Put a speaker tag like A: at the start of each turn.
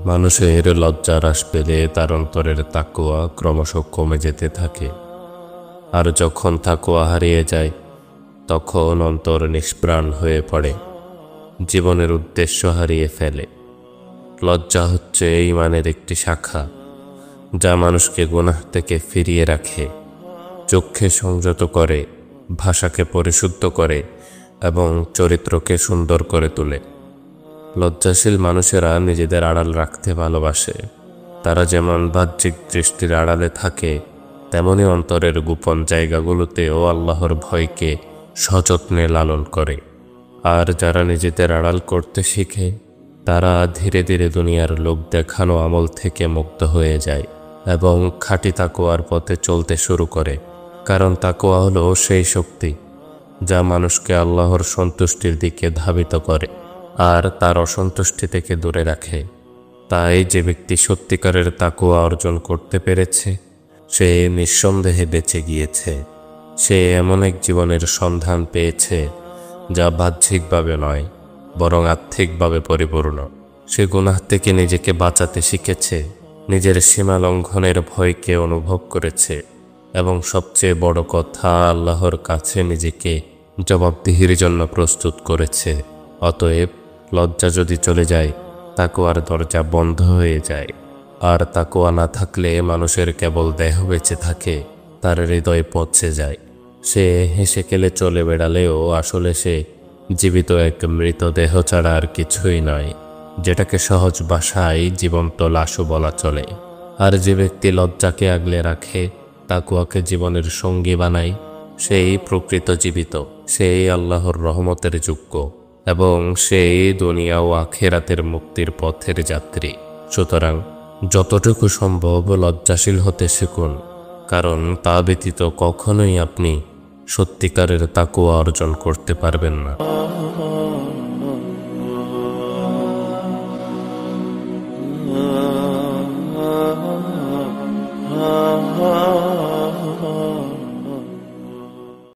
A: মানুষের লজ্জা হ্রাস পেলে তার অন্তরের তাকওয়া ক্রমশ কমে যেতে থাকে, আর যখন তাকওয়া হারিয়ে যায় তখন অন্তর নিষ্প্রাণ হয়ে পড়ে, জীবনের উদ্দেশ্য হারিয়ে ফেলে। লজ্জা হচ্ছে ঈমানের একটি শাখা, যা মানুষকে গুনাহ থেকে ফিরিয়ে রাখে, চোখকে সংযত করে, ভাষাকে পরিশুদ্ধ করে এবং চরিত্রকে সুন্দর করে তোলে। লজ্জাশীল মানুষেরা নিজেদের আড়াল রাখতে ভালোবাসে। তারা যেমন বাহ্যিক দৃষ্টির আড়ালে থাকে, তেমনি অন্তরের গোপন জায়গাগুলোতেও আল্লাহর ভয়কে সযত্নে লালন করে। আর যারা নিজেদের আড়াল করতে শিখে, তারা ধীরে ধীরে দুনিয়ার লোক দেখানো আমল থেকে মুক্ত হয়ে যায় এবং খাঁটি তাকওয়ার পথে চলতে শুরু করে। কারণ তাকওয়া হলো সেই শক্তি যা মানুষকে আল্লাহর সন্তুষ্টির দিকে ধাবিত করে আর তার অসন্তুষ্টি থেকে দূরে রাখে। তাই যে ব্যক্তি সত্যিকারের তাকওয়া অর্জন করতে পেরেছে, সে নিঃসন্দেহে বেঁচে গিয়েছে। সে এমন এক জীবনের সন্ধান পেয়েছে যা বাহ্যিকভাবে নয়, বরং আত্মিকভাবে পরিপূর্ণ। সে গুনাহ থেকে নিজেকে বাঁচাতে শিখেছে, নিজের সীমা লঙ্ঘনের ভয়কে অনুভব করেছে এবং সবচেয়ে বড় কথা, আল্লাহর কাছে নিজেকে জবাবদিহির জন্য প্রস্তুত করেছে। অতএব লজ্জা যদি চলে যায়, তাকওয়ার দরজা বন্ধ হয়ে যায়। আর তাকওয়া না থাকলে মানুষের কেবল দেহ বেঁচে থাকে, তার হৃদয় পচে যায়। সে হেসে খেলে চলে বেড়ালেও আসলে সে জীবিত এক মৃতদেহ ছাড়া আর কিছুই নয়, যেটাকে সহজ ভাষায় জীবন্ত লাশও বলা চলে। আর যে ব্যক্তি লজ্জাকে আগলে রাখে, তাকওয়াকে জীবনের সঙ্গী বানায়, সেই প্রকৃত জীবিত, সেই আল্লাহর রহমতের যোগ্য এবং সেই দুনিয়া ও আখিরাতের মুক্তির পথের যাত্রী। সুতরাং যতটুকু সম্ভব লজ্জাশীল হতে শিখুন, কারণ তা ব্যতীত কখনোই আপনি সত্যিকারের তাকওয়া অর্জন করতে পারবেন না।